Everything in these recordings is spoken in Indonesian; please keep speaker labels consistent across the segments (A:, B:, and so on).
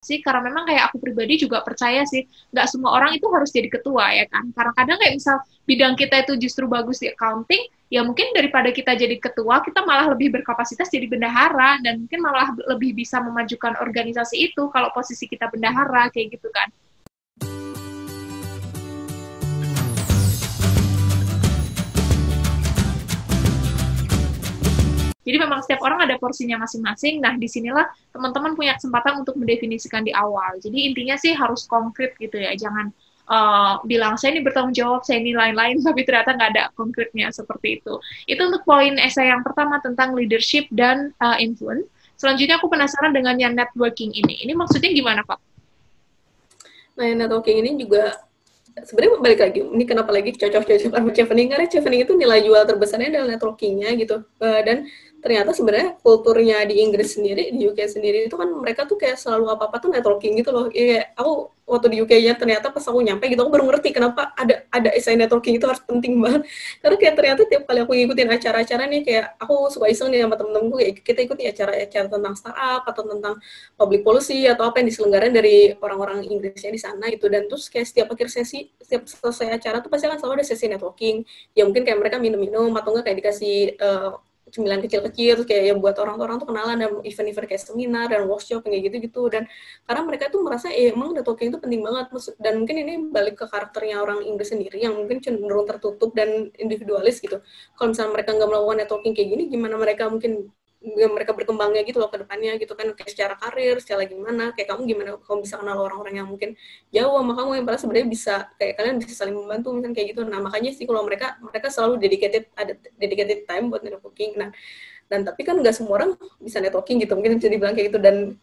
A: sih, karena memang kayak aku pribadi juga percaya sih, nggak semua orang itu harus jadi ketua ya kan. Karena kadang kayak misal bidang kita itu justru bagus di accounting, ya mungkin daripada kita jadi ketua, kita malah lebih berkapasitas jadi bendahara, dan mungkin malah lebih bisa memajukan organisasi itu kalau posisi kita bendahara, kayak gitu kan. Jadi memang setiap orang ada porsinya masing-masing. Nah, disinilah teman-teman punya kesempatan untuk mendefinisikan di awal. Jadi intinya sih harus konkret gitu ya. Jangan bilang, saya ini bertanggung jawab, saya ini lain-lain, tapi ternyata nggak ada konkretnya seperti itu. Itu untuk poin esai yang pertama tentang leadership dan influence. Selanjutnya aku penasaran dengan yang networking ini. Ini maksudnya gimana, Pak?
B: Nah, networking ini juga sebenarnya balik lagi, ini kenapa lagi cocok-cocok sama chevening, karena chevening itu nilai jual terbesarnya adalah networkingnya gitu. Dan ternyata sebenarnya kulturnya di Inggris sendiri, di UK sendiri itu kan mereka tuh kayak selalu apa-apa tuh networking gitu loh. Iya, aku waktu di UK-nya ternyata pas aku nyampe gitu, aku baru ngerti kenapa ada essay networking itu harus penting banget. Karena kayak ternyata tiap kali aku ngikutin acara-acara nih, kayak aku suka iseng nih sama temen-temenku, kayak kita ikuti acara-acara tentang startup atau tentang public policy atau apa yang diselenggarain dari orang-orang Inggrisnya di sana gitu. Dan terus kayak setiap akhir sesi, setiap selesai acara tuh pasti kan selalu ada sesi networking. Ya mungkin kayak mereka minum-minum atau enggak kayak dikasih cemilan kecil-kecil, terus kayak yang buat orang-orang tuh kenalan, dan event-event kayak seminar dan workshop kayak gitu-gitu. Dan karena mereka tuh merasa emang networking itu penting banget, dan mungkin ini balik ke karakternya orang Inggris sendiri yang mungkin cenderung tertutup dan individualis gitu. Kalau misalnya mereka nggak melakukan networking kayak gini, gimana mereka mungkin mereka berkembangnya gitu loh ke depannya gitu kan, kayak secara karir, secara gimana, kayak kamu gimana kamu bisa kenal orang-orang yang mungkin jauh sama kamu, yang padahal sebenarnya bisa kayak kalian bisa saling membantu misalnya kayak gitu. Nah makanya sih kalau mereka selalu ada dedicated time buat networking. Nah dan tapi kan nggak semua orang bisa networking gitu, mungkin bisa dibilang kayak gitu. Dan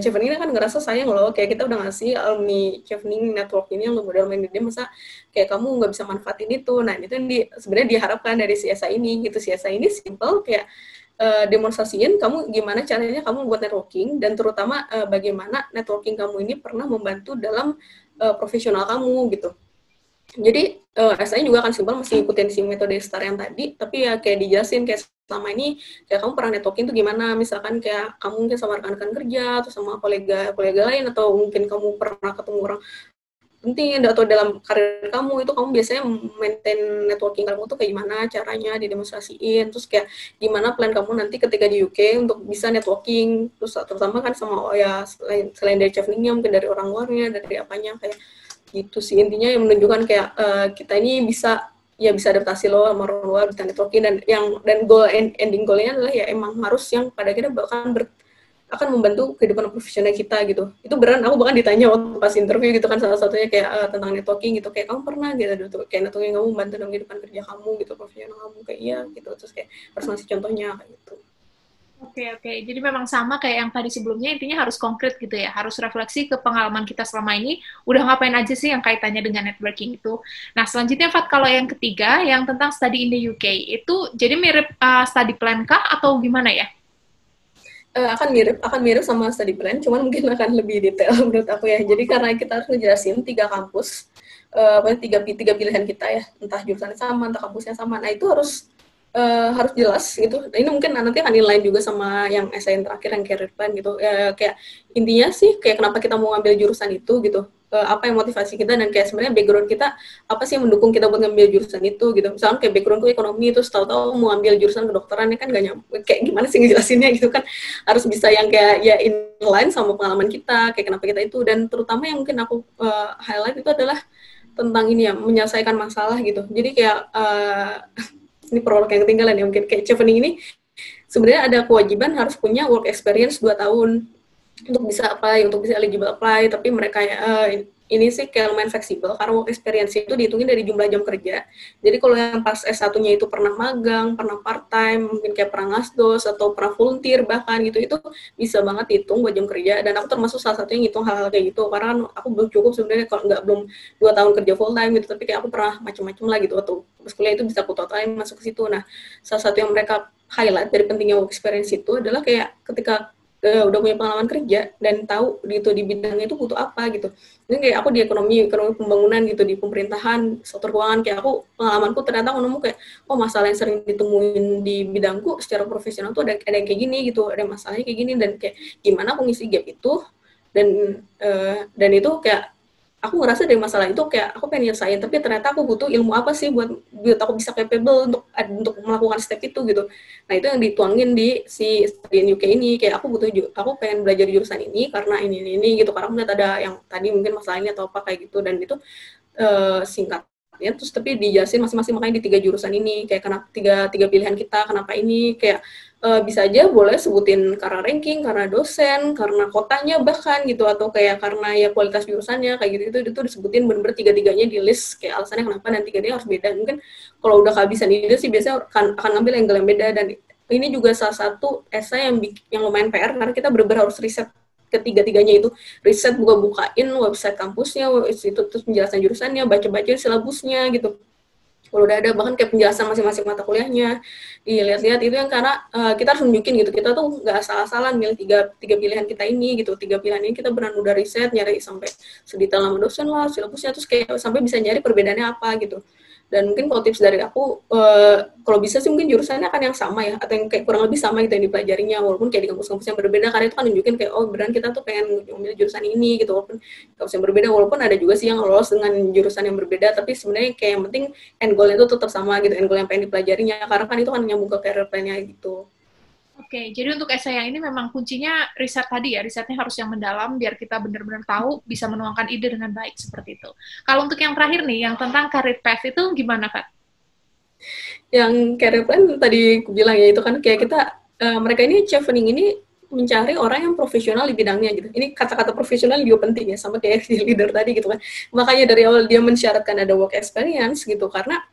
B: Chevening kan ngerasa sayang loh, kayak kita udah ngasih alumni Chevening network ini yang model main gede, masa kayak kamu nggak bisa manfaatin itu. Nah itu yang sebenarnya diharapkan dari CSA ini gitu. CSA ini simple, kayak demonstrasiin kamu gimana caranya kamu buat networking, dan terutama bagaimana networking kamu ini pernah membantu dalam profesional kamu gitu. Jadi SI juga akan simpel, masih ikutin si metode STAR yang tadi, tapi ya kayak dijelasin kayak selama ini kayak kamu pernah networking tuh gimana, misalkan kayak kamu mungkin sama rekan-rekan kerja atau sama kolega lain, atau mungkin kamu pernah ketemu orang penting atau dalam karir kamu itu, kamu biasanya maintain networking kamu tuh kayak gimana caranya didemonstrasiin, terus kayak gimana plan kamu nanti ketika di UK untuk bisa networking, terus terutama kan sama selain dari cheveningnya, mungkin dari orang luarnya, dari apanya, kayak gitu sih intinya, yang menunjukkan kayak kita ini bisa adaptasi loh sama orang luar, bisa networking, dan ending goalnya adalah ya emang harus yang pada akhirnya akan membantu kehidupan profesional kita gitu. Itu beran, aku bahkan ditanya waktu pas interview gitu kan, salah satunya kayak tentang networking gitu, kayak kamu pernah gitu kayak networking kamu membantu dalam kehidupan kerja kamu gitu, profesional kamu, kayak iya gitu, terus kayak harus ngasih contohnya kayak gitu.
A: Oke. Jadi memang sama kayak yang tadi sebelumnya, intinya harus konkret gitu ya. Harus refleksi ke pengalaman kita selama ini, udah ngapain aja sih yang kaitannya dengan networking itu. Nah, selanjutnya, Fat, kalau yang ketiga, yang tentang study in the UK, itu jadi mirip study plan kah atau gimana ya?
B: Akan mirip sama study plan, cuman mungkin akan lebih detail menurut aku ya. Jadi karena kita harus ngejelasin 3 kampus, tiga pilihan kita ya, entah jurusannya sama, entah kampusnya sama. Nah itu harus jelas gitu. Nah, ini mungkin nanti akan inline juga sama yang essay yang terakhir, yang career plan gitu. Kayak intinya sih kayak kenapa kita mau ngambil jurusan itu gitu. Apa yang motivasi kita, dan kayak sebenarnya background kita apa sih yang mendukung kita buat ngambil jurusan itu gitu. Misalnya kayak backgroundku ekonomi, terus tahu-tahu mau ambil jurusan kedokteran, kan gak nyampe, kayak gimana sih ngejelasinnya gitu kan. Harus bisa yang kayak ya inline sama pengalaman kita, kayak kenapa kita itu. Dan terutama yang mungkin aku highlight itu adalah tentang ini ya, menyelesaikan masalah gitu. Jadi kayak ini prolog yang ketinggalan ya, mungkin kayak chevening ini sebenarnya ada kewajiban harus punya work experience 2 tahun untuk bisa apply, untuk bisa eligible apply, tapi mereka ini sih kayak lumayan fleksibel, karena work experience itu dihitungin dari jumlah jam kerja. Jadi kalau yang pas S1-nya itu pernah magang, pernah part-time, mungkin kayak pernah ngasdos, atau pernah volunteer bahkan gitu, itu bisa banget dihitung buat jam kerja. Dan aku termasuk salah satu yang ngitung hal-hal kayak gitu, karena aku belum cukup sebenarnya, kalau belum 2 tahun kerja full-time gitu, tapi kayak aku pernah macam-macam lah gitu, waktu pas kuliah itu bisa aku totalin masuk ke situ. Nah, salah satu yang mereka highlight dari pentingnya work experience itu adalah kayak ketika udah punya pengalaman kerja dan tahu gitu di bidangnya itu butuh apa gitu. Ini kayak aku di ekonomi pembangunan gitu, di pemerintahan, sektor keuangan, kayak aku pengalamanku ternyata aku nemu kayak masalah yang sering ditemuin di bidangku secara profesional tuh ada yang kayak gini gitu, ada masalahnya kayak gini, dan kayak gimana aku ngisi gap itu dan itu kayak aku ngerasa dari masalah itu kayak aku pengen nyelesain, tapi ternyata aku butuh ilmu apa sih buat aku bisa capable untuk melakukan step itu gitu. Nah itu yang dituangin di si study UK ini, kayak aku pengen belajar jurusan ini karena ini gitu, karena aku lihat ada yang tadi mungkin masalah ini atau apa kayak gitu, dan itu singkatnya terus tapi dijelasin masing-masing, makanya di 3 jurusan ini kayak kenapa tiga pilihan kita kenapa ini, kayak bisa aja boleh sebutin karena ranking, karena dosen, karena kotanya bahkan gitu, atau kayak karena ya kualitas jurusannya kayak gitu, itu disebutin bener-bener tiga-tiganya di list kayak alasannya kenapa, dan tiga-tiganya harus beda. Mungkin kalau udah kehabisan ide sih biasanya akan ngambil angle yang beda, dan ini juga salah satu esai yang lumayan PR karena kita bener-bener harus riset ketiga-tiganya itu, riset buka-bukain website kampusnya, terus penjelasan jurusannya, baca-baca silabusnya gitu. Kalau udah ada bahkan kayak penjelasan masing-masing mata kuliahnya, dilihat-lihat itu yang karena kita harus nunjukin gitu, kita tuh nggak asal-asalan milih tiga pilihan kita ini gitu, 3 pilihan ini kita benar udah riset, nyari sampai sedetail nama dosen lah, silabusnya, terus kayak sampai bisa nyari perbedaannya apa gitu. Dan mungkin kalau tips dari aku, kalau bisa sih mungkin jurusannya akan yang sama ya, atau yang kayak kurang lebih sama gitu yang dipelajarinya, walaupun kayak di kampus-kampus yang berbeda, karena itu kan nunjukin kayak, oh beneran kita tuh pengen memilih jurusan ini gitu, walaupun kampus yang berbeda, walaupun ada juga sih yang lolos dengan jurusan yang berbeda, tapi sebenarnya kayak yang penting end goal itu tetap sama gitu, end goal yang pengen dipelajarinya, karena kan itu kan nyambung ke career plan-nya gitu.
A: Oke, jadi untuk esai yang ini memang kuncinya riset tadi ya, risetnya harus yang mendalam biar kita benar-benar tahu, bisa menuangkan ide dengan baik seperti itu. Kalau untuk yang terakhir nih, yang tentang career path itu gimana, Kak?
B: Yang career plan tadi aku bilang ya, itu kan kayak kita, mereka ini chevening ini mencari orang yang profesional di bidangnya gitu. Ini kata-kata profesional juga penting ya, sama kayak si leader tadi gitu kan. Makanya dari awal dia mensyaratkan ada work experience gitu, karena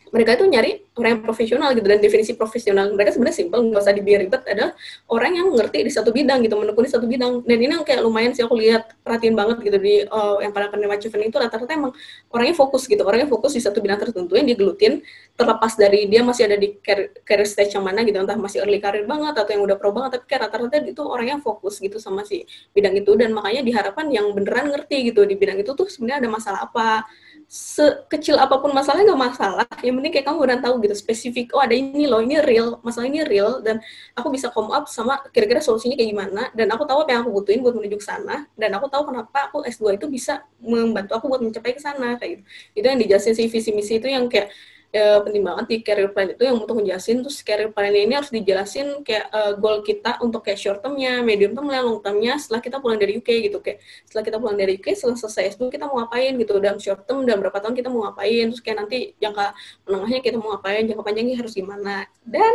B: mereka itu nyari orang yang profesional gitu, dan definisi profesional mereka sebenarnya simpel, nggak usah dibiar ribet, adalah orang yang ngerti di satu bidang gitu, menekuni satu bidang. Dan ini yang kayak lumayan sih aku lihat, perhatiin banget gitu di yang para penerima Chevening itu rata-rata emang orangnya fokus gitu, orangnya fokus di satu bidang tertentu yang digelutin, terlepas dari dia masih ada di career stage yang mana gitu, entah masih early career banget atau yang udah pro banget, tapi kayak rata-rata itu orangnya fokus gitu sama si bidang itu, dan makanya diharapkan yang beneran ngerti gitu di bidang itu tuh sebenarnya ada masalah apa, sekecil apapun masalahnya nggak masalah, yang penting kayak kamu udah tahu gitu spesifik, oh ada ini loh, ini real, masalah ini real, dan aku bisa come up sama kira-kira solusinya kayak gimana, dan aku tahu apa yang aku butuhin buat menuju ke sana, dan aku tahu kenapa aku S2 itu bisa membantu aku buat mencapai ke sana kayak gitu. Itu yang dijelasin si visi misi itu yang kayak penting banget di career plan itu, yang untuk ngejelasin. Terus career plan ini harus dijelasin kayak goal kita untuk kayak short termnya, medium termnya, long termnya setelah kita pulang dari UK gitu, kayak setelah kita pulang dari UK, setelah selesai S2 kita mau ngapain gitu, dalam short term, dalam berapa tahun kita mau ngapain, terus kayak nanti jangka menengahnya kita mau ngapain, jangka panjangnya harus gimana. Dan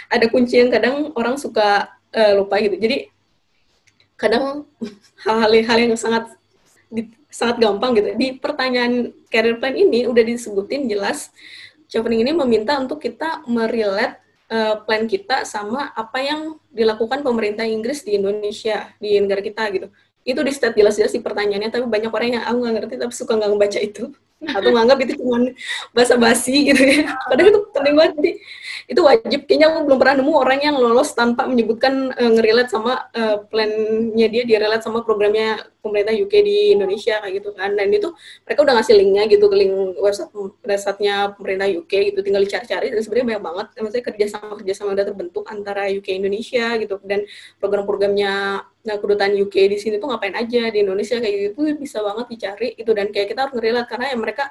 B: ada kunci yang kadang orang suka lupa gitu, jadi kadang hal-hal yang sangat gampang gitu. Di pertanyaan career plan ini udah disebutin jelas, Chevening ini meminta untuk kita merelate plan kita sama apa yang dilakukan pemerintah Inggris di Indonesia, di negara kita gitu. Itu di state jelas-jelas di pertanyaannya, tapi banyak orang yang aku nggak ngerti tapi suka nggak ngebaca itu, atau nganggap itu cuma basa-basi gitu ya. Padahal itu penting banget, jadi itu wajib. Kayaknya aku belum pernah nemu orang yang lolos tanpa menyebutkan ngerelate sama plan-nya dia, relate sama programnya pemerintah UK di Indonesia kayak gitu kan. Dan itu mereka udah ngasih linknya gitu, ke link website-nya pemerintah UK gitu, tinggal dicari-cari, dan sebenarnya banyak banget maksudnya kerjasama udah terbentuk antara UK Indonesia gitu, dan program-programnya kedutaan UK di sini tuh ngapain aja di Indonesia kayak gitu, bisa banget dicari itu. Dan kayak kita harus ngerelate karena ya mereka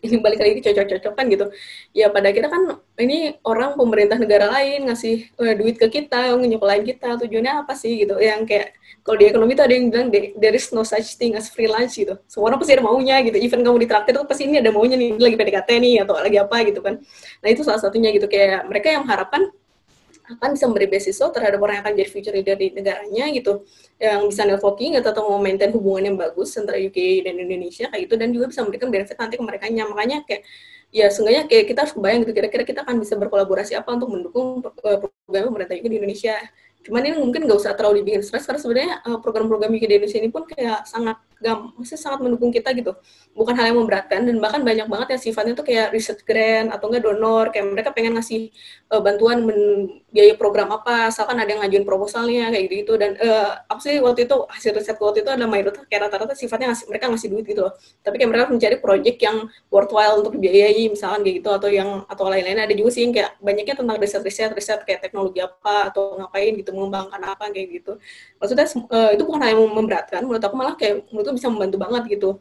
B: ini balik lagi cocok-cocokan gitu ya, pada kita kan ini orang pemerintah negara lain ngasih duit ke kita, nyekolahin kita, tujuannya apa sih gitu, yang kayak kalau di ekonomi tuh ada yang bilang there is no such thing as free lunch gitu, semua orang pasti ada maunya gitu, even kamu ditraktir tuh pasti ini ada maunya nih, lagi PDKT nih atau lagi apa gitu kan. Nah itu salah satunya gitu, kayak mereka yang mengharapkan akan bisa memberi beasiswa terhadap orang yang akan jadi future leader di negaranya gitu, yang bisa networking atau mau maintain hubungan yang bagus antara UK dan Indonesia kayak gitu, dan juga bisa memberikan benefit nanti ke mereka-nya. Makanya kayak ya seenggaknya kayak kita harus kebayang gitu, kira-kira kita akan bisa berkolaborasi apa untuk mendukung program pemerintah UK di Indonesia. Cuman ini mungkin nggak usah terlalu dibikin stres, karena sebenarnya program-program UK di Indonesia ini pun kayak maksudnya sangat mendukung kita gitu, bukan hal yang memberatkan, dan bahkan banyak banget yang sifatnya tuh kayak research grant atau enggak donor, kayak mereka pengen ngasih bantuan biaya program apa, asalkan ada yang ngajuin proposalnya kayak gitu. Dan aku sih waktu itu hasil riset waktu itu ada mayoritas kayak rata-rata sifatnya mereka ngasih duit gitu loh, tapi kayak mereka mencari project yang worthwhile untuk dibiayai misalkan kayak gitu, atau lain-lain. Ada juga sih yang kayak banyaknya tentang riset kayak teknologi apa atau ngapain gitu, gitu, mengembangkan apa kayak gitu. Maksudnya itu bukan hal yang memberatkan, menurut aku malah kayak menurut bisa membantu banget gitu.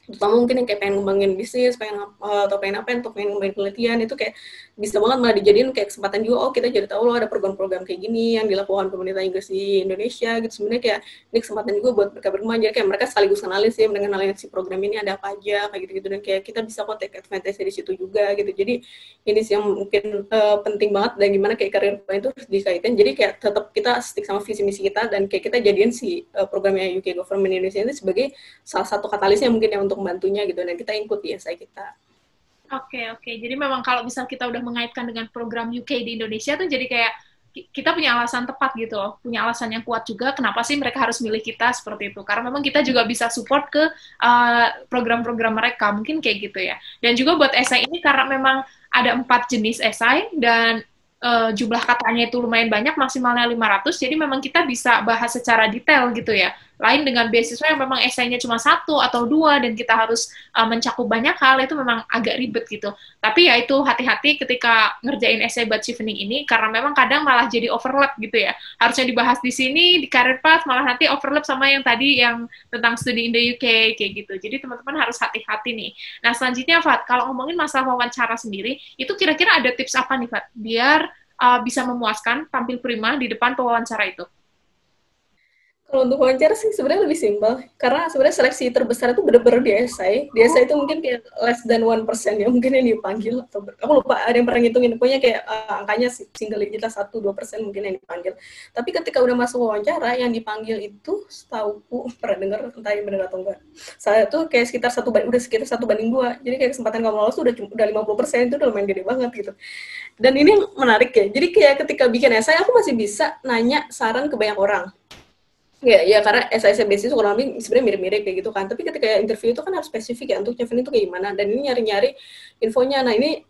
B: Terutama mungkin yang kayak pengen ngembangin bisnis, atau pengen apa, atau pengen ngembangin penelitian, itu kayak bisa banget malah dijadiin kayak kesempatan juga, oh kita jadi tahu loh ada program-program kayak gini yang dilakukan pemerintah Inggris di Indonesia gitu. Sebenarnya kayak ini kesempatan juga buat mereka berkembang, jadi kayak mereka sekaligus kenalin sih, mengenalin si program ini ada apa aja kayak gitu-gitu, dan kayak kita bisa kok take advantage dari situ juga gitu. Jadi ini sih yang mungkin penting banget, dan gimana kayak karir itu harus dikaitin, jadi kayak tetap kita stick sama visi misi kita, dan kayak kita jadiin si programnya UK Government Indonesia ini sebagai salah satu katalisnya mungkin yang untuk membantunya gitu, dan kita ikut di SI kita.
A: Oke. Jadi memang kalau misal kita udah mengaitkan dengan program UK di Indonesia tuh jadi kayak kita punya alasan tepat gitu loh, punya alasan yang kuat juga kenapa sih mereka harus milih kita seperti itu. Karena memang kita juga bisa support ke program-program mereka, mungkin kayak gitu ya. Dan juga buat esai ini karena memang ada 4 jenis esai dan jumlah katanya itu lumayan banyak, maksimalnya 500, jadi memang kita bisa bahas secara detail gitu ya. Lain dengan beasiswa yang memang esainya cuma 1 atau 2 dan kita harus mencakup banyak hal, itu memang agak ribet gitu. Tapi ya itu hati-hati ketika ngerjain esai buat chevening ini, karena memang kadang malah jadi overlap gitu ya. Harusnya dibahas di sini, di career path, malah nanti overlap sama yang tadi yang tentang studi in the UK, kayak gitu. Jadi teman-teman harus hati-hati nih. Nah selanjutnya Fat, kalau ngomongin masalah wawancara sendiri, itu kira-kira ada tips apa nih Fat, biar bisa memuaskan, tampil prima di depan pewawancara itu?
B: Kalau untuk wawancara sih sebenarnya lebih simpel, karena sebenarnya seleksi terbesar itu benar-benar di SI. Di SI itu mungkin kayak less than 1% ya mungkin yang dipanggil, atau aku lupa ada yang pernah ngitungin, pokoknya kayak angkanya single digit lah, 1-2% mungkin yang dipanggil. Tapi ketika udah masuk wawancara, yang dipanggil itu setauku pernah dengar, entah yang benar atau enggak, saya tuh kayak sekitar 1:2, jadi kayak kesempatan kamu lolos tuh udah 50%, itu udah lumayan gede banget gitu. Dan ini menarik ya, jadi kayak ketika bikin esai aku masih bisa nanya saran ke banyak orang. Ya karena SISBC itu kurang lebih sebenarnya mirip-mirip kayak gitu kan. Tapi ketika interview itu kan harus spesifik ya untuk chevening itu kayak gimana. Dan ini nyari-nyari infonya. Nah ini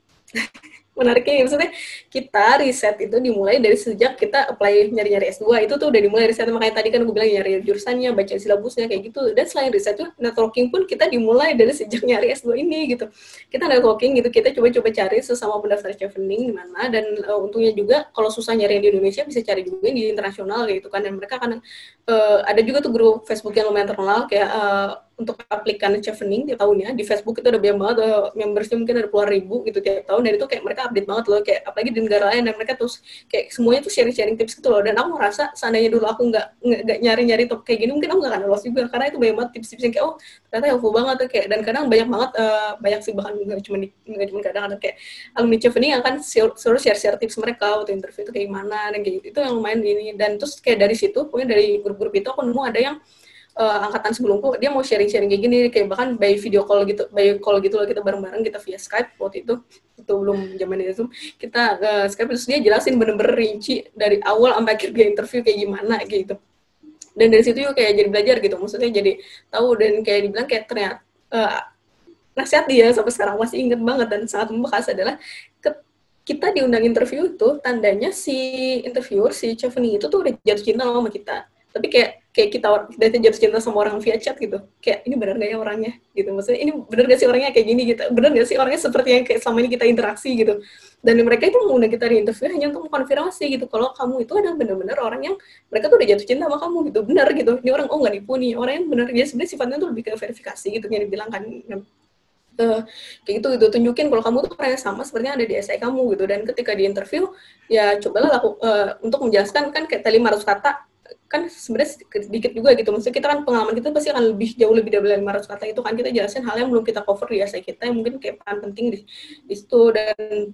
B: menariknya, maksudnya kita riset itu dimulai dari sejak kita apply nyari-nyari S2, itu tuh udah dimulai riset, makanya tadi kan gue bilang nyari jurusannya, baca silabusnya kayak gitu. Dan selain riset tuh networking pun kita dimulai dari sejak nyari S2 ini gitu. Kita networking gitu, kita coba-coba cari sesama pendaftar chevening di mana, dan untungnya juga kalau susah nyari di Indonesia bisa cari juga di internasional gitu kan. Dan mereka kan ada juga tuh grup Facebook yang lumayan terkenal kayak untuk aplikan chevening tiap tahunnya di Facebook itu ada banyak banget, membersnya mungkin ada puluhan ribu gitu tiap tahun, dan itu kayak mereka update banget loh, kayak apalagi di negara lain, dan mereka terus kayak semuanya tuh sharing tips gitu loh. Dan aku ngerasa seandainya dulu aku nggak nyari top kayak gini, mungkin aku nggak akan lolos juga, karena itu banyak banget tips-tips yang kayak oh ternyata helpful banget tuh kayak. Dan kadang banyak banget banyak sih, bahkan nggak cuma kadang ada kayak alumni chevening yang kan suruh share tips mereka waktu interview itu kayak gimana, dan kayak gitu. Itu yang lumayan ini. Dan terus kayak dari situ, pokoknya dari grup-grup itu aku nemu ada yang angkatan sebelumku, dia mau sharing kayak gini, kayak bahkan by call gitu loh, kita bareng-bareng, kita via Skype waktu itu belum zaman Zoom, kita Skype, terus dia jelasin bener-bener rinci dari awal sampai akhir dia interview kayak gimana gitu. Dan dari situ juga kayak jadi belajar gitu, maksudnya jadi tahu, dan kayak dibilang kayak ternyata nasihat dia sampai sekarang masih inget banget dan sangat membekas adalah kita diundang interview itu tandanya si interviewer, si chevening itu tuh udah jatuh cinta sama kita. Tapi kayak kita udah jatuh cinta sama orang via chat gitu, kayak ini benar nggak ya orangnya gitu, maksudnya ini benar nggak sih orangnya kayak gini gitu, benar nggak sih orangnya seperti yang kayak selama ini kita interaksi gitu. Dan mereka itu mengundang kita di interview hanya untuk mengkonfirmasi gitu kalau kamu itu adalah benar-benar orang yang mereka tuh udah jatuh cinta sama kamu gitu, benar gitu, ini orang nggak nipu nih, orang yang benar. Dia sebenarnya sifatnya tuh lebih ke verifikasi gitu yang dibilang kan, kayak gitu, tunjukin kalau kamu tuh orangnya sama seperti yang ada di SI kamu gitu. Dan ketika di interview ya cobalah untuk menjelaskan, kan kayak tadi 500 kata kan sebenarnya sedikit juga gitu, maksudnya kita kan pengalaman kita pasti akan jauh lebih dari 500 kata itu kan, kita jelasin hal yang belum kita cover di SI kita yang mungkin kayak peran penting di situ.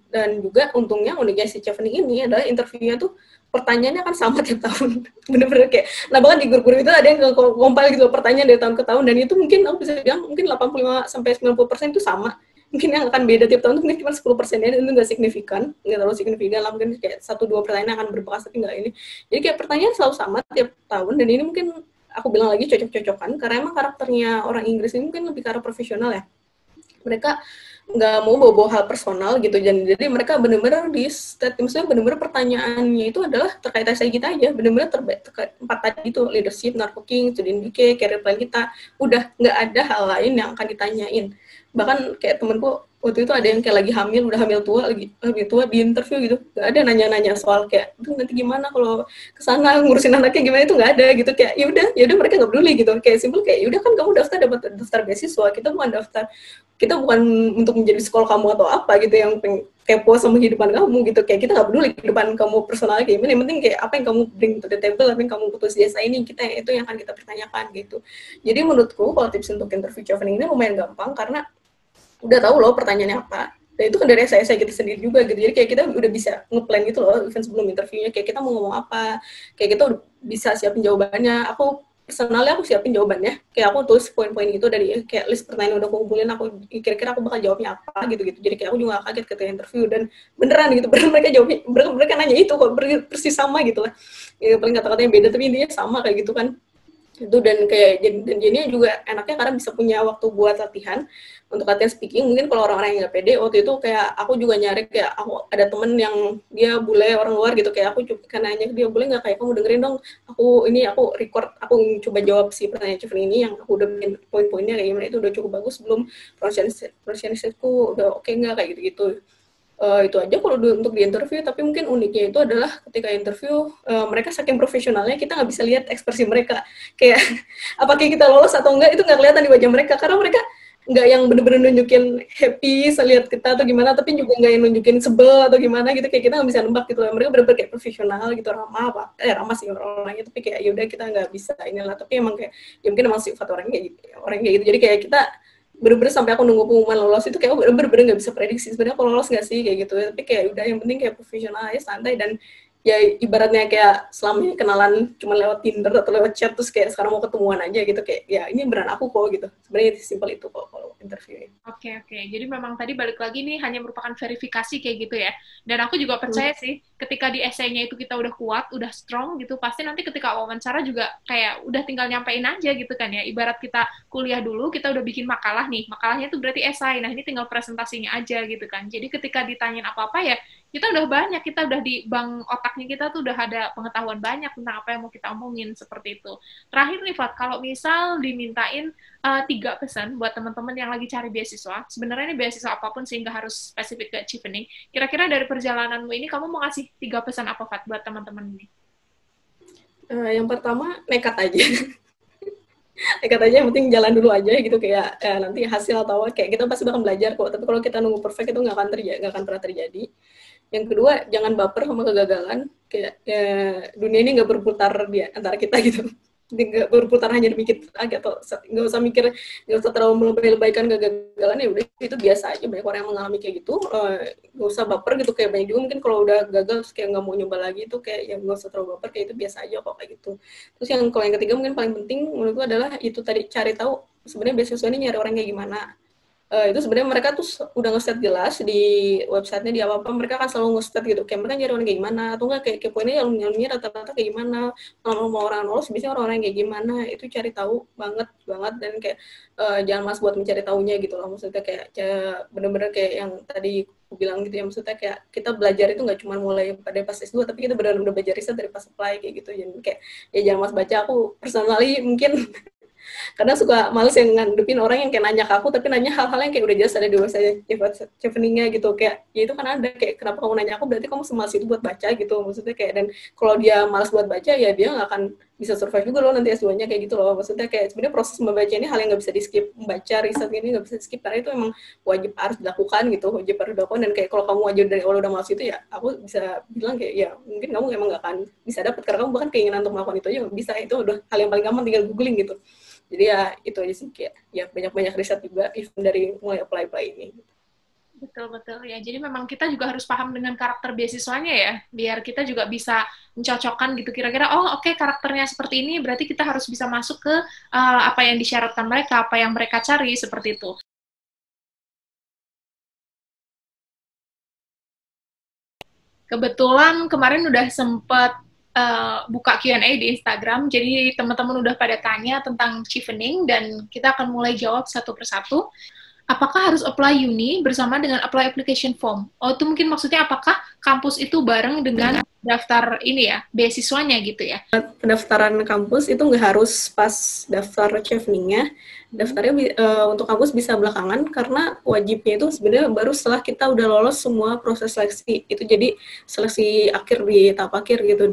B: Dan juga untungnya si chevening ini adalah interviewnya tuh pertanyaannya kan sama tiap tahun, bener-bener kayak, nah bahkan di guru-guru itu ada yang compile gitu pertanyaan dari tahun ke tahun, dan itu mungkin aku bisa bilang mungkin 85-90% itu sama, mungkin yang akan beda tiap tahun mungkin cuma 10% ya, itu nggak signifikan, nggak terlalu signifikan lah, mungkin kayak 1-2 pertanyaan akan berbekas tapi nggak ini. Jadi kayak pertanyaan selalu sama tiap tahun, dan ini mungkin aku bilang lagi cocok-cocokan karena emang karakternya orang Inggris ini mungkin lebih ke arah profesional ya. mereka nggak mau bawa hal personal gitu, jadi mereka benar-benar maksudnya benar-benar pertanyaannya itu adalah terkait essay kita aja, benar-benar terkait 4 tadi itu, leadership, networking, student decay, career plan kita, udah nggak ada hal lain yang akan ditanyain. Bahkan kayak temenku waktu itu ada yang kayak lagi hamil, udah hamil tua di interview gitu, nggak ada nanya-nanya soal kayak nanti gimana kalau kesana ngurusin anaknya gimana, itu nggak ada gitu. Kayak ya udah mereka nggak peduli gitu, kayak simpel kayak yaudah kan kamu dapat daftar beasiswa, kita bukan untuk menjadi sekolah kamu atau apa gitu yang kepo sama kehidupan kamu gitu, kayak kita nggak peduli kehidupan kamu personalnya kayak gimana, yang penting kayak apa yang kamu bring to the table, apa yang kamu putus di desa ini, kita itu yang akan kita pertanyakan gitu. Jadi menurutku kalau tips untuk interview chevening ini lumayan gampang karena udah tahu loh pertanyaannya apa, dan itu kan dari saya kita sendiri juga gitu, jadi kayak kita udah bisa ngeplan gitu loh even sebelum interviewnya, kayak kita mau ngomong apa, kayak kita udah bisa siapin jawabannya. Aku siapin jawabannya, kayak aku tulis poin-poin gitu dari kayak list pertanyaan udah aku kumpulin, aku kira-kira aku bakal jawabnya apa gitu, jadi kayak aku juga gak kaget ketika interview, dan beneran mereka jawabnya, mereka nanya itu kok persis sama gitu lah ya, paling kata-katanya beda tapi intinya sama kayak gitu kan itu. Dan kayak jadinya juga enaknya karena bisa punya waktu buat latihan, untuk latihan speaking. Mungkin kalau orang-orang yang nggak pede, waktu itu kayak aku juga nyari, kayak aku ada temen yang dia bule orang luar gitu, kayak aku coba nanya dia, boleh nggak kayak kamu dengerin dong aku record, aku coba jawab si pertanyaan chevening ini yang aku udah bikin poin-poinnya kayak gimana, itu udah cukup bagus belum, pronunciation-ku udah oke nggak, kayak gitu-gitu. Itu aja kalau untuk di interview. Tapi mungkin uniknya itu adalah ketika interview mereka saking profesionalnya, kita nggak bisa lihat ekspresi mereka kayak apakah kita lolos atau enggak, itu nggak kelihatan di wajah mereka, karena mereka nggak yang bener-bener nunjukin happy lihat kita atau gimana, tapi juga nggak yang nunjukin sebel atau gimana gitu, kayak kita nggak bisa nembak gitu loh. Mereka bener-bener kayak profesional gitu, ramah sih orang-orangnya, tapi kayak yaudah kita nggak bisa inilah. Tapi emang kayak ya mungkin emang sifat orang kayak gitu, jadi kayak kita bener-bener sampai aku nunggu pengumuman lolos itu kayak bener-bener nggak bisa prediksi sebenarnya aku lolos nggak sih kayak gitu. Tapi kayak udah yang penting kayak profesional aja, santai, dan ya ibaratnya kayak selama ini kenalan cuma lewat Tinder atau lewat chat, terus kayak sekarang mau ketemuan aja gitu, kayak ya ini beneran aku kok gitu. Sebenarnya simpel itu kok kalau interview.
A: Oke. Jadi memang tadi balik lagi nih hanya merupakan verifikasi kayak gitu ya. Dan aku juga percaya sih ketika di essay-nya itu kita udah kuat, udah strong gitu, pasti nanti ketika wawancara juga kayak udah tinggal nyampein aja gitu kan ya. Ibarat kita kuliah dulu, kita udah bikin makalah nih. Makalahnya itu berarti essay. Nah, ini tinggal presentasinya aja gitu kan. Jadi ketika ditanyain apa-apa ya, kita udah banyak, kita udah di bank otaknya kita tuh udah ada pengetahuan banyak tentang apa yang mau kita omongin, seperti itu. Terakhir nih, Fat, kalau misal dimintain 3 pesan buat teman-teman yang lagi cari beasiswa, sebenarnya ini beasiswa apapun sehingga harus spesifik ke Chevening, kira-kira dari perjalananmu ini kamu mau ngasih 3 pesan apa, Fat, buat teman-teman ini?
B: Yang pertama, nekat aja. Nekat aja, yang penting jalan dulu aja gitu, kayak nanti hasil atau kayak kita pasti bakal belajar kok, tapi kalau kita nunggu perfect itu nggak akan pernah terjadi. Yang kedua, jangan baper sama kegagalan, kayak dunia ini nggak berputar di antara kita gitu, nggak berputar hanya demi kita aja, atau nggak usah mikir, nggak usah terlalu melebay-lebaykan kegagalan, ya udah itu biasa aja, banyak orang yang mengalami kayak gitu. Nggak usah baper gitu, kayak banyak juga mungkin kalau udah gagal terus kayak nggak mau nyoba lagi, itu kayak ya nggak usah terlalu baper, kayak itu biasa aja kok kayak gitu. Terus kalau yang ketiga mungkin paling penting menurutku adalah itu tadi, cari tahu sebenarnya beasiswa ini nyari orang kayak gimana. Itu sebenarnya mereka tuh udah nge-set jelas di websitenya, di apa-apa mereka kan selalu nge-set gitu, kayak mereka nyari orang kayak gimana, atau enggak kayak kepoinnya alumni rata-rata kayak gimana, kalau mau orang lolos biasanya orang-orang kayak gimana, itu cari tahu banget. Dan kayak jangan mas buat mencari tahunya gitu loh, maksudnya kayak bener-bener kayak yang tadi aku bilang gitu ya, maksudnya kayak kita belajar itu nggak cuma mulai pada pas S2, tapi kita benar-benar belajar riset dari pas apply kayak gitu. Jadi kayak ya jangan mas baca. Aku personally mungkin kadang suka males yang ngadepin orang yang kayak nanya ke aku, tapi nanya hal-hal yang kayak udah jelas ada di website chevening-nya gitu, kayak ya itu kan ada, kayak kenapa kamu nanya aku, berarti kamu semalas itu buat baca gitu, maksudnya kayak. Dan kalau dia malas buat baca, ya dia nggak akan bisa survive juga loh nanti S2-nya kayak gitu loh, maksudnya kayak sebenarnya proses membaca ini hal yang nggak bisa di skip, membaca riset ini nggak bisa di skip, karena itu emang wajib harus dilakukan gitu, wajib harus dilakukan. Dan kayak kalau kamu aja dari awal udah malas itu, ya aku bisa bilang kayak ya mungkin kamu emang nggak akan bisa dapet, karena kamu bahkan keinginan untuk melakukan itu aja bisa, itu udah hal yang paling gampang, tinggal googling gitu. Jadi ya itu aja sih, kayak ya banyak-banyak riset juga even dari mulai apply ini.
A: Betul ya. Jadi memang kita juga harus paham dengan karakter beasiswanya ya, biar kita juga bisa mencocokkan gitu. Kira-kira oke, karakternya seperti ini, berarti kita harus bisa masuk ke apa yang disyaratkan mereka, apa yang mereka cari, seperti itu. Kebetulan kemarin udah sempat buka Q&A di Instagram, jadi teman-teman udah pada tanya tentang Chevening, dan kita akan mulai jawab satu persatu. apakah harus apply uni bersama dengan apply application form? Oh, itu mungkin maksudnya apakah kampus itu bareng dengan daftar ini ya, beasiswanya gitu ya?
B: Pendaftaran kampus itu nggak harus pas daftar chevening-nya. Daftarnya untuk kampus bisa belakangan karena wajibnya itu sebenarnya baru setelah kita udah lolos semua proses seleksi. Itu jadi seleksi akhir di tahap akhir gitu.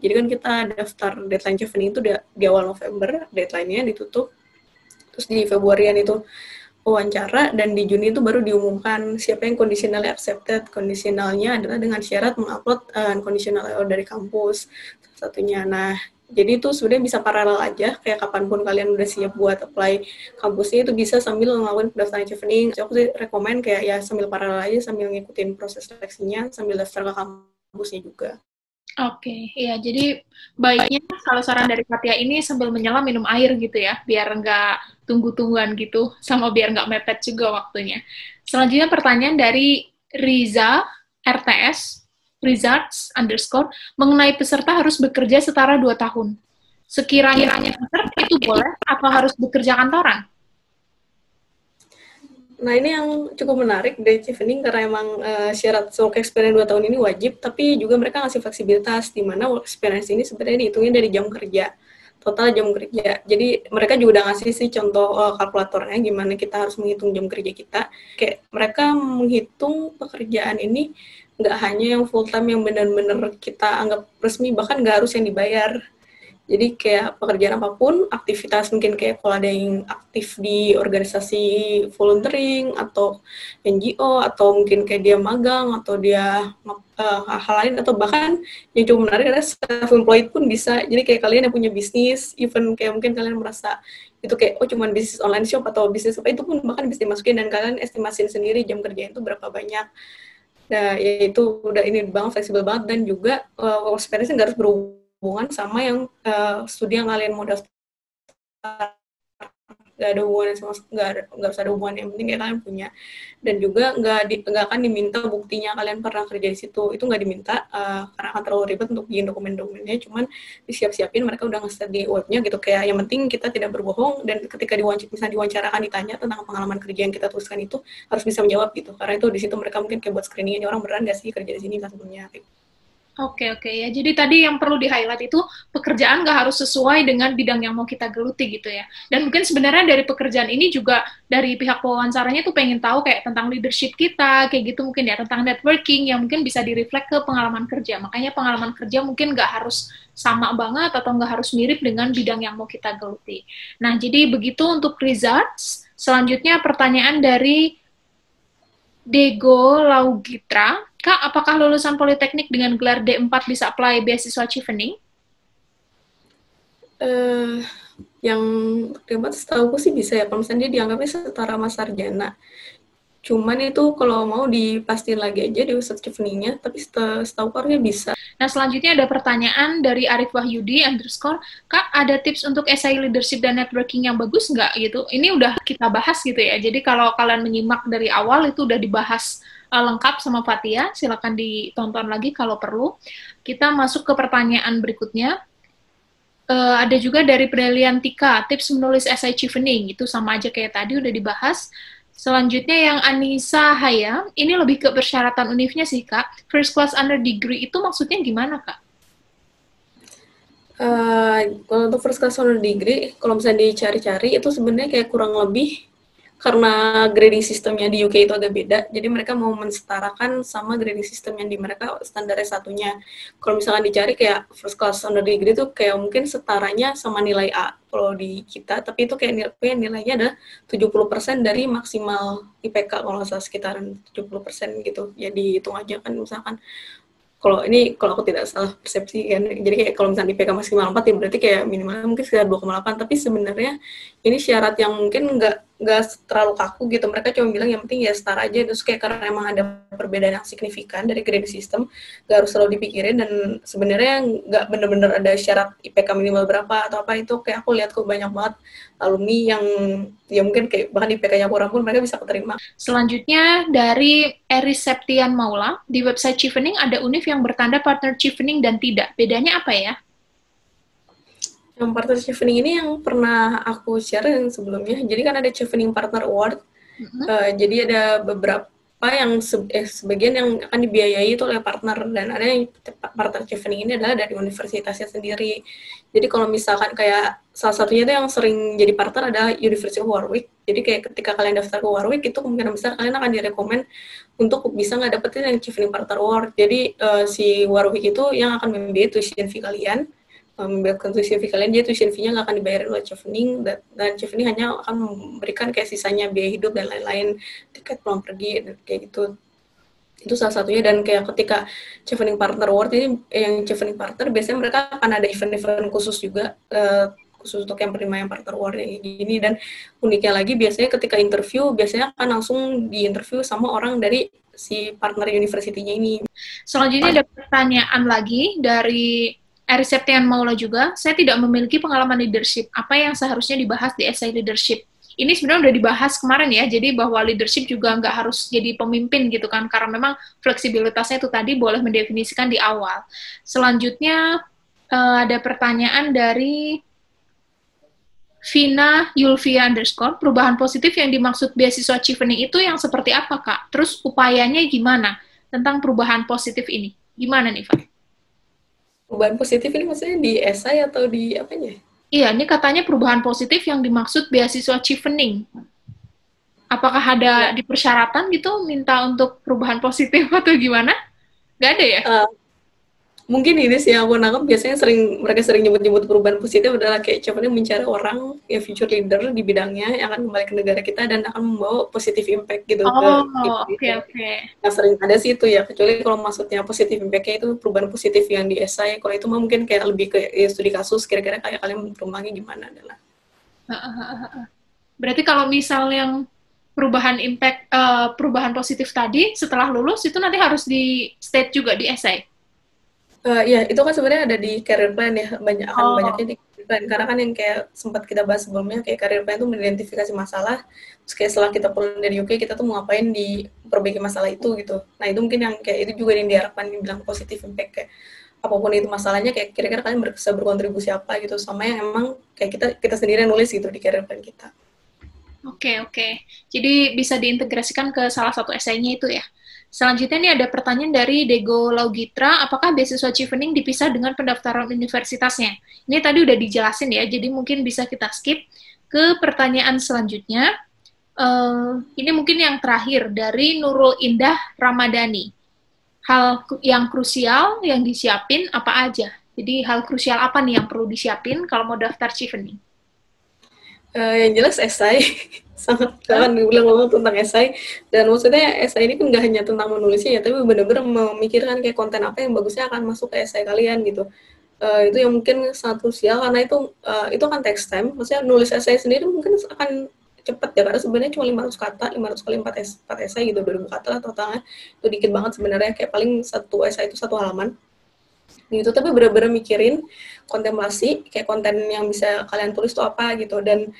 B: Jadi kan kita daftar deadline chevening itu di awal November, deadline-nya ditutup. Terus di Februarian itu wawancara, dan di Juni itu baru diumumkan siapa yang conditionally accepted. Conditionalnya adalah dengan syarat mengupload conditional layout dari kampus satunya. Nah, jadi itu sebenarnya bisa paralel aja, kayak kapanpun kalian udah siap buat apply kampusnya itu bisa sambil ngelakuin pendaftaran chevening. Aku sih rekomen kayak ya sambil paralel aja, sambil ngikutin proses seleksinya, sambil daftar ke kampusnya juga.
A: Oke, ya jadi baiknya kalau saran dari Katia ini sambil menyelam minum air gitu ya, biar nggak tunggu-tungguan gitu, sama biar nggak mepet juga waktunya. Selanjutnya pertanyaan dari Riza, RTS, Rizards underscore, mengenai peserta harus bekerja setara 2 tahun. Sekiranya peserta itu boleh, atau harus bekerja kantoran?
B: Nah, ini yang cukup menarik dari chevening karena emang syarat work experience 2 tahun ini wajib, tapi juga mereka ngasih fleksibilitas di mana work experience ini sebenarnya dihitungnya dari jam kerja, total jam kerja. Jadi mereka juga udah ngasih sih contoh kalkulatornya gimana kita harus menghitung jam kerja kita. Kayak mereka menghitung pekerjaan ini nggak hanya yang full time yang benar-benar kita anggap resmi, bahkan nggak harus yang dibayar. Jadi kayak pekerjaan apapun, aktivitas mungkin kayak kalau ada yang aktif di organisasi volunteering atau NGO, atau mungkin kayak dia magang atau dia hal lain, atau bahkan yang cukup menarik adalah self-employed pun bisa. Jadi kayak kalian yang punya bisnis, even kayak mungkin kalian merasa itu kayak oh cuman bisnis online shop atau bisnis apa, itu pun bahkan bisa dimasukin dan kalian estimasiin sendiri jam kerja itu berapa banyak. Nah, ya itu udah ini banget, fleksibel banget, dan juga work experience nggak harus berhubungan sama yang studi yang kalian mau daftar. Nggak ada hubungan sama, nggak usah ada hubungan, yang penting kayak kalian punya. Dan juga nggak akan diminta buktinya kalian pernah kerja di situ, itu nggak diminta karena akan terlalu ribet untuk bikin dokumen-dokumennya. Cuman disiap-siapin, mereka udah nge-set di webnya gitu, kayak yang penting kita tidak berbohong, dan ketika misalnya diwawancarakan ditanya tentang pengalaman kerja yang kita tuliskan itu harus bisa menjawab gitu, karena itu di situ mereka mungkin kayak buat screening, ini orang beneran nggak sih kerja di sini kan sebelumnya.
A: Oke, ya. Jadi tadi yang perlu di-highlight itu pekerjaan nggak harus sesuai dengan bidang yang mau kita geluti gitu ya. Dan mungkin sebenarnya dari pekerjaan ini juga dari pihak pewawancaranya tuh pengen tahu kayak tentang leadership kita, kayak gitu mungkin ya, tentang networking yang mungkin bisa di-reflect ke pengalaman kerja. Makanya pengalaman kerja mungkin nggak harus sama banget atau nggak harus mirip dengan bidang yang mau kita geluti. Nah, jadi begitu untuk results. Selanjutnya pertanyaan dari Dego Laugitra, Kak, apakah lulusan Politeknik dengan gelar D4 bisa apply beasiswa chevening?
B: Yang D4 setahu sih bisa ya, kalau misalnya dia dianggapnya setara sama sarjana. Cuman itu kalau mau dipastiin lagi aja di website cheveningnya, tapi setahu harusnya bisa.
A: Nah, selanjutnya ada pertanyaan dari Arif Wahyudi underscore, Kak, ada tips untuk essay leadership dan networking yang bagus nggak gitu? Ini udah kita bahas gitu ya, jadi kalau kalian menyimak dari awal itu udah dibahas lengkap sama Fatia, silakan ditonton lagi kalau perlu. Kita masuk ke pertanyaan berikutnya. Ada juga dari Briliantika, tips menulis essay chevening, itu sama aja kayak tadi udah dibahas. Selanjutnya yang Anissa Haya, ini lebih ke persyaratan univnya sih, Kak. First class under degree itu maksudnya gimana, Kak?
B: Kalau untuk first class under degree, kalau misalnya dicari-cari, itu sebenarnya kayak kurang lebih karena grading sistemnya di UK itu agak beda, jadi mereka mau mensetarakan sama grading sistem yang di mereka standar S1-nya. Kalau misalkan dicari kayak first class under degree itu kayak mungkin setaranya sama nilai A kalau di kita, tapi itu kayak nilainya adalah 70% dari maksimal IPK, kalau nggak salah sekitaran 70% gitu. Jadi hitung aja kan, misalkan kalau aku tidak salah persepsi kan, jadi kayak kalau misalnya IPK maksimal 4 ya berarti kayak minimalnya mungkin sekitar 2,8, tapi sebenarnya ini syarat yang mungkin nggak terlalu kaku gitu. Mereka cuma bilang yang penting ya setara aja, terus kayak karena emang ada perbedaan yang signifikan dari grading system, nggak harus selalu dipikirin, dan sebenarnya nggak bener-bener ada syarat IPK minimal berapa atau apa. Itu kayak aku lihat kok banyak banget alumni yang ya mungkin kayak bahkan IPK-nya kurang pun mereka bisa keterima.
A: Selanjutnya dari Eris Septian Maula, di website Chevening ada univ yang bertanda partner chevening dan tidak. Bedanya apa ya?
B: Yang partner chevening ini yang pernah aku share yang sebelumnya, jadi kan ada chevening partner award.
A: Mm-mm.
B: Jadi ada beberapa yang sebagian yang akan dibiayai itu oleh partner, dan ada yang partner chevening ini adalah dari universitasnya sendiri. Jadi kalau misalkan kayak salah satunya itu yang sering jadi partner adalah University of Warwick. Jadi kayak ketika kalian daftar ke Warwick itu kemungkinan besar kalian akan direkomend untuk bisa nggak dapetin yang chevening partner award. Jadi si Warwick itu yang akan membiayai tuition fee kalian, membayarkan tuition fee kalian, dia tuition fee-nya nggak akan dibayar oleh chevening, dan chevening hanya akan memberikan kayak sisanya biaya hidup dan lain-lain, tiket pulang pergi dan kayak gitu. Itu salah satunya. Dan kayak ketika chevening partner award ini, yang chevening partner biasanya mereka akan ada event-event khusus juga, khusus untuk yang penerima yang partner award kayak gini. Dan uniknya lagi biasanya ketika interview biasanya akan langsung diinterview sama orang dari si partner university-nya ini.
A: Selanjutnya ada pertanyaan lagi dari Eri Septian Maula juga. Saya tidak memiliki pengalaman leadership. Apa yang seharusnya dibahas di essay leadership? Ini sebenarnya udah dibahas kemarin ya, jadi bahwa leadership juga nggak harus jadi pemimpin gitu kan, karena memang fleksibilitasnya itu tadi boleh mendefinisikan di awal. Selanjutnya ada pertanyaan dari Vina Yulvia _ perubahan positif yang dimaksud beasiswa chevening itu yang seperti apa, Kak? Terus upayanya gimana tentang perubahan positif ini? Gimana nih, Pak?
B: Perubahan positif ini maksudnya di esai atau di apanya?
A: Iya, ini katanya perubahan positif yang dimaksud beasiswa chevening. Apakah ada di persyaratan gitu minta untuk perubahan positif atau gimana? Gak ada ya?
B: Mungkin ini sih yang aku nangkep, biasanya mereka sering nyebut-nyebut perubahan positif adalah kayak contohnya mencari orang ya future leader di bidangnya yang akan kembali ke negara kita dan akan membawa positive impact gitu ke kita.
A: Oke.
B: Yang sering ada sih itu ya, kecuali kalau maksudnya positive impact-nya itu perubahan positif yang di esai. Kalau itu mah mungkin kayak lebih ke studi kasus, kira-kira kayak kalian berkembangnya gimana adalah.
A: Berarti kalau misal yang perubahan impact, perubahan positif tadi setelah lulus itu nanti harus di state juga di essay.
B: Ya, itu kan sebenarnya ada di career plan ya, banyaknya di career plan. Karena kan yang kayak sempat kita bahas sebelumnya, kayak career plan itu mengidentifikasi masalah, terus kayak setelah kita pulang dari UK, kita tuh mau ngapain di perbaiki masalah itu gitu. Nah, itu mungkin yang kayak itu juga yang diharapkan dibilang positif impact, kayak apapun itu masalahnya, kayak kira-kira kalian bisa berkontribusi apa gitu, sama yang emang kayak kita sendiri yang nulis gitu di career plan kita.
A: Oke. Jadi bisa diintegrasikan ke salah satu esainya itu ya. Selanjutnya ini ada pertanyaan dari Dego Laugitra, apakah beasiswa chevening dipisah dengan pendaftaran universitasnya? Ini tadi udah dijelasin ya, jadi mungkin bisa kita skip ke pertanyaan selanjutnya. Ini mungkin yang terakhir dari Nurul Indah Ramadhani. Hal yang krusial yang disiapin apa aja? Jadi hal krusial apa nih yang perlu disiapin kalau mau daftar chevening?
B: Yang jelas esai. Sangat kan diulang-ulang tentang esai, dan maksudnya esai ini kan nggak hanya tentang menulisnya ya, tapi benar-benar memikirkan kayak konten apa yang bagusnya akan masuk ke esai kalian gitu. Itu yang mungkin sangat krusial karena itu akan text time. Maksudnya nulis esai sendiri mungkin akan cepet ya, karena sebenarnya cuma 500 kata, 500 kali 4 esai gitu, 2000 kata lah totalnya. Itu dikit banget sebenarnya, kayak paling satu esai itu 1 halaman gitu. Tapi benar-benar mikirin kontemplasi, kayak konten yang bisa kalian tulis itu apa gitu. Dan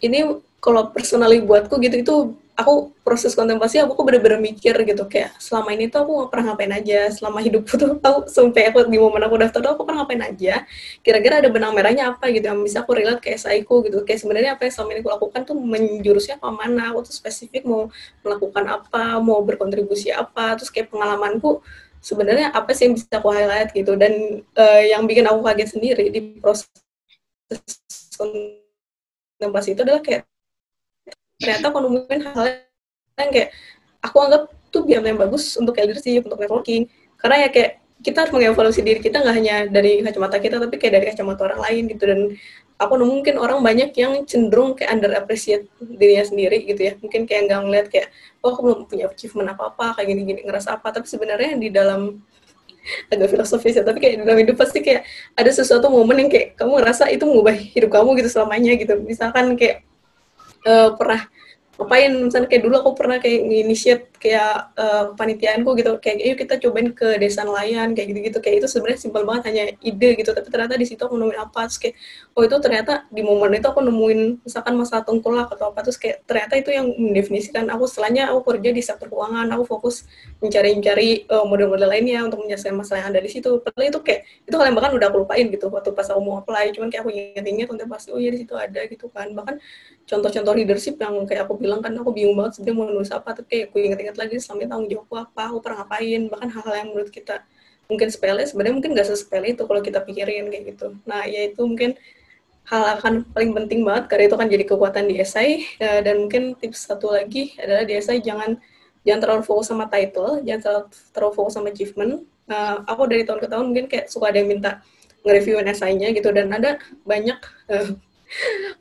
B: ini kalau personally buatku gitu, itu aku proses kontemplasi aku bener-bener mikir gitu, kayak selama ini tuh aku pernah ngapain aja selama hidupku tuh, aku sampai aku di momen aku daftar tuh aku pernah ngapain aja, kira-kira ada benang merahnya apa gitu yang bisa aku relate ke esaiku gitu, kayak sebenarnya apa yang selama ini aku lakukan tuh menjurusnya kemana, aku tuh spesifik mau melakukan apa, mau berkontribusi apa, terus kayak pengalamanku sebenarnya apa sih yang bisa aku highlight gitu. Dan yang bikin aku kaget sendiri di proses kontemplasi itu adalah kayak ternyata aku nemuin hal yang kayak aku anggap tuh biar yang bagus untuk leadership, untuk networking. Karena ya kayak kita harus mengevaluasi diri kita nggak hanya dari kacamata kita, tapi kayak dari kacamata orang lain gitu. Dan aku nemu mungkin orang banyak yang cenderung kayak under appreciate dirinya sendiri gitu ya. Mungkin kayak nggak ngeliat kayak, oh aku belum punya achievement apa-apa, kayak gini-gini, ngerasa apa. Tapi sebenarnya di dalam, agak filosofis ya, tapi kayak di dalam hidup pasti kayak ada sesuatu momen yang kayak kamu ngerasa itu mengubah hidup kamu gitu selamanya gitu. Misalkan kayak pernah ngapain, misalnya kayak dulu aku pernah kayak nginitiate kayak panitiaanku gitu, kayak yuk kita cobain ke desa nelayan kayak gitu-gitu, kayak itu sebenarnya simpel banget, hanya ide gitu, tapi ternyata di situ aku nemuin apa, terus kayak oh itu ternyata di momen itu aku nemuin misalkan masalah tengkulak atau apa, terus kayak ternyata itu yang mendefinisikan aku. Setelahnya aku kerja di sektor keuangan, aku fokus mencari model-model lainnya untuk menyelesaikan masalah yang ada di situ. Padahal itu kayak itu kalian bahkan udah aku lupain gitu waktu pas aku mau apply, cuman kayak aku inget-inget untuk pasti oh iya di situ ada gitu kan. Bahkan contoh-contoh leadership yang kayak aku bilang kan aku bingung banget sebenarnya mau nulis apa, tapi kayak aku inget-inget lagi selama tanggung jawabku apa, aku pernah ngapain, bahkan hal-hal yang menurut kita mungkin sepele sebenarnya mungkin gak sesepele itu kalau kita pikirin kayak gitu. Nah ya itu mungkin hal akan paling penting banget karena itu kan jadi kekuatan di esai. Dan mungkin tips satu lagi adalah di esai jangan terlalu fokus sama title, jangan terlalu fokus sama achievement. Aku dari tahun ke tahun mungkin kayak suka ada yang minta nge-reviewin esainya gitu, dan ada banyak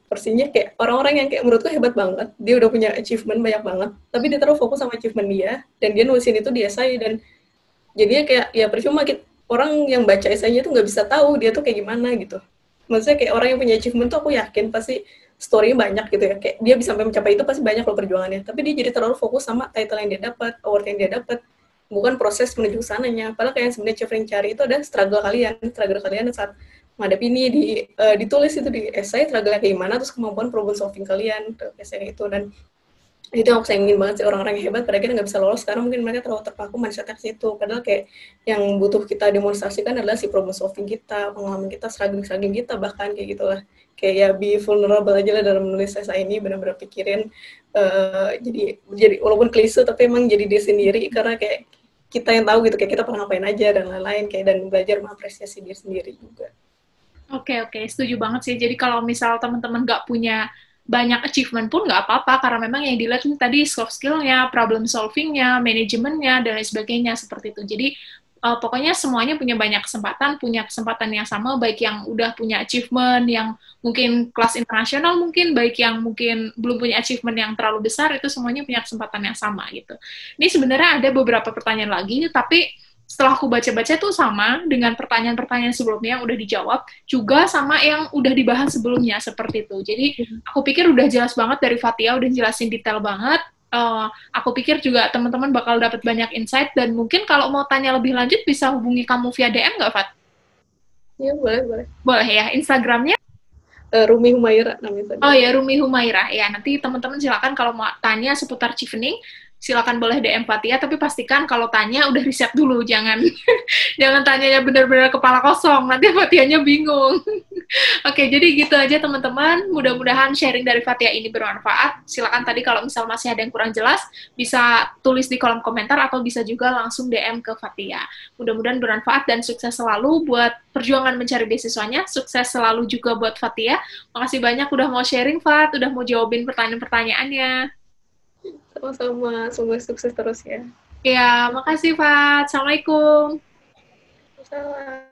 B: porsinya kayak orang-orang yang kayak menurutku hebat banget, dia udah punya achievement banyak banget, tapi dia terlalu fokus sama achievement dia, dan dia nulisin itu di esai, dan jadinya kayak ya percuma orang yang baca esainya tuh nggak bisa tahu dia tuh kayak gimana gitu. Maksudnya kayak orang yang punya achievement tuh aku yakin pasti story-nya banyak gitu ya, kayak dia bisa sampai mencapai itu pasti banyak loh perjuangannya, tapi dia jadi terlalu fokus sama title yang dia dapat, award yang dia dapat, bukan proses menuju sananya. Padahal kayak yang sebenarnya Chevron cari itu ada struggle kalian saat menghadapi ini, ditulis itu di essay struggle kayak gimana, terus kemampuan problem solving kalian ke essay itu. Dan itu yang aku sayangin banget sih, orang-orang yang hebat pada akhirnya nggak bisa lolos karena mungkin mereka terlalu terpaku mindsetnya ke situ. Padahal kayak yang butuh kita demonstrasikan adalah si problem solving kita, pengalaman kita, struggling kita, bahkan kayak gitulah. Kayak ya be vulnerable aja lah dalam menulis essay ini, benar-benar pikirin jadi walaupun klise tapi emang jadi diri sendiri, karena kayak kita yang tahu gitu kayak kita pernah ngapain aja dan lain-lain, kayak dan belajar mengapresiasi diri sendiri juga.
A: Oke, setuju banget sih. Jadi kalau misal teman-teman nggak punya banyak achievement pun nggak apa-apa, karena memang yang dilihat tadi soft skill-nya, problem solving-nya, manajemennya, dan lain sebagainya, seperti itu. Jadi pokoknya semuanya punya kesempatan yang sama, baik yang udah punya achievement, yang mungkin kelas internasional mungkin, baik yang mungkin belum punya achievement yang terlalu besar, itu semuanya punya kesempatan yang sama, gitu. Ini sebenarnya ada beberapa pertanyaan lagi, tapi setelah aku baca-baca tuh sama dengan pertanyaan-pertanyaan sebelumnya yang udah dijawab, juga sama yang udah dibahas sebelumnya, seperti itu. Jadi, aku pikir udah jelas banget dari Fatia, udah jelasin detail banget. Aku pikir juga teman-teman bakal dapat banyak insight, dan mungkin kalau mau tanya lebih lanjut, bisa hubungi kamu via DM nggak, Fat?
B: Iya, boleh.
A: Boleh ya, Instagramnya?
B: Rumi Humaira namanya.
A: Oh ya, Rumi Humaira. Ya, nanti teman-teman silakan kalau mau tanya seputar Chevening, silakan boleh DM Fatia, tapi pastikan kalau tanya udah riset dulu, jangan jangan tanyanya benar-benar kepala kosong, nanti Fatianya bingung. Oke, jadi gitu aja teman-teman. Mudah-mudahan sharing dari Fatia ini bermanfaat. Silakan tadi kalau misal masih ada yang kurang jelas, bisa tulis di kolom komentar atau bisa juga langsung DM ke Fatia. Mudah-mudahan bermanfaat dan sukses selalu buat perjuangan mencari beasiswanya. Sukses selalu juga buat Fatia. Makasih banyak udah mau sharing, Fat. Udah mau jawabin pertanyaan-pertanyaannya.
B: Sama-sama, semoga sukses terus ya.
A: Ya, makasih, Fat. Assalamualaikum.
B: Salam.